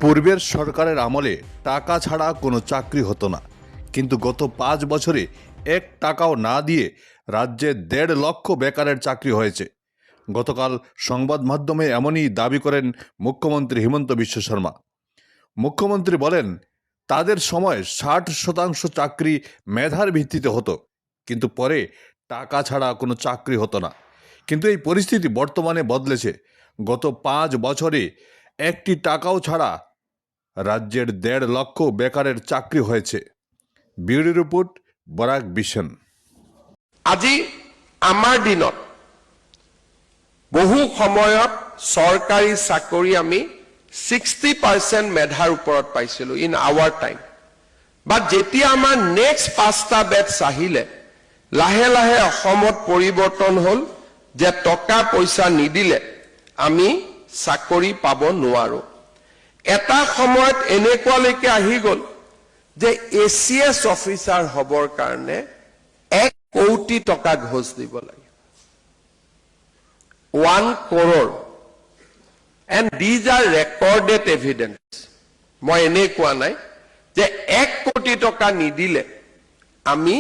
পূর্বের সরকারের আমলে টাকা ছাড়া কোনো চাকরি হতো না, কিন্তু গত 5 বছরে 1 টাকাও না দিয়ে রাজ্যে 1.5 লক্ষ বেকারের চাকরি হয়েছে। গতকাল সংবাদ মাধ্যমে এমনই দাবি করেন মুখ্যমন্ত্রী হিমন্ত বিশ্ব শর্মা। মুখ্যমন্ত্রী বলেন, তাদের সময় 60% চাকরি মেধার ভিত্তিতে হতো, কিন্তু পরে টাকা ছাড়া কোনো চাকরি হতো না। কিন্তু এই পরিস্থিতি বর্তমানে বদলেছে। গত 5 বছরে একটি টাকাও ছাড়া রাজ্যের 1.5 লক্ষ বেকারের চাকরি হয়েছে। Bureau report, Barak vision. আজি আমাৰ দিনত বহু সময়ত চৰকাৰী চাকৰি আমি 60% মেধাৰ ওপৰত পাইছিলোঁ ইন আৱাৰ টাইম। বাট যেতিয়া আমাৰ নেক্সট 5টা বেটছ আহিলে, লাহে লাহে অসমত পৰিৱৰ্তন হ'ল যে টকা পইচা নিদিলে আমি চাকৰি পাব নোৱাৰো। এটা সময়ত এনেকুৱালৈকে আহি গ'ল যে ACS অফিচাৰ হ'বৰ কাৰণে 1 কোটি টকা ঘোষ দিব লাগে। 1 crore. And these are recorded evidence. মই এনে কোৱা নাই যে 1 কোটি টকা নিদিলে আমি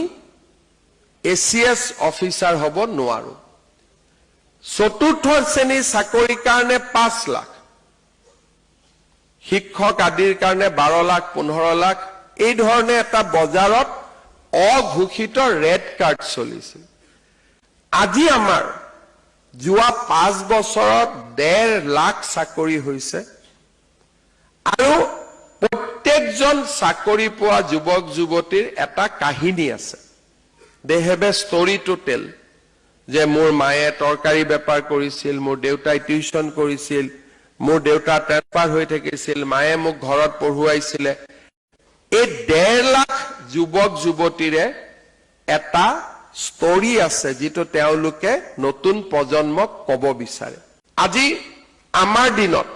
ACS অফিচাৰ হ'ব নোৱাৰো। চতুৰ্থ শ্ৰেণীৰ চাকৰিৰ কাৰণে 5 লাখ, শিক্ষক আদিৰ কাৰণে 12 লাখ 15 লাখ, এই ধৰণে এটা বজাৰত অঘোষিত ৰেড কাৰ্ড চলিছিল। আজি আমাৰ যোৱা 5 বছৰত 1.5 লাখ চাকৰি হৈছে আৰু প্ৰত্যেকজন চাকৰি পোৱা যুৱক যুৱতীৰ এটা কাহিনী আছে। They have a story to tell, যে মোৰ মায়ে তৰকাৰী বেপাৰ কৰিছিল, মোৰ দেউতাই টিউচন কৰিছিল, মোৰ দেউতা ট্ৰেন্সফাৰ হৈ থাকিছিল, মায়ে মোক ঘৰত পঢ়ুৱাইছিলে। এই 1.5 লাখ যুৱক যুৱতীৰে এটা ষ্টৰী আছে যিটো তেওঁলোকে নতুন প্ৰজন্মক ক'ব বিচাৰে। আজি আমাৰ দিনত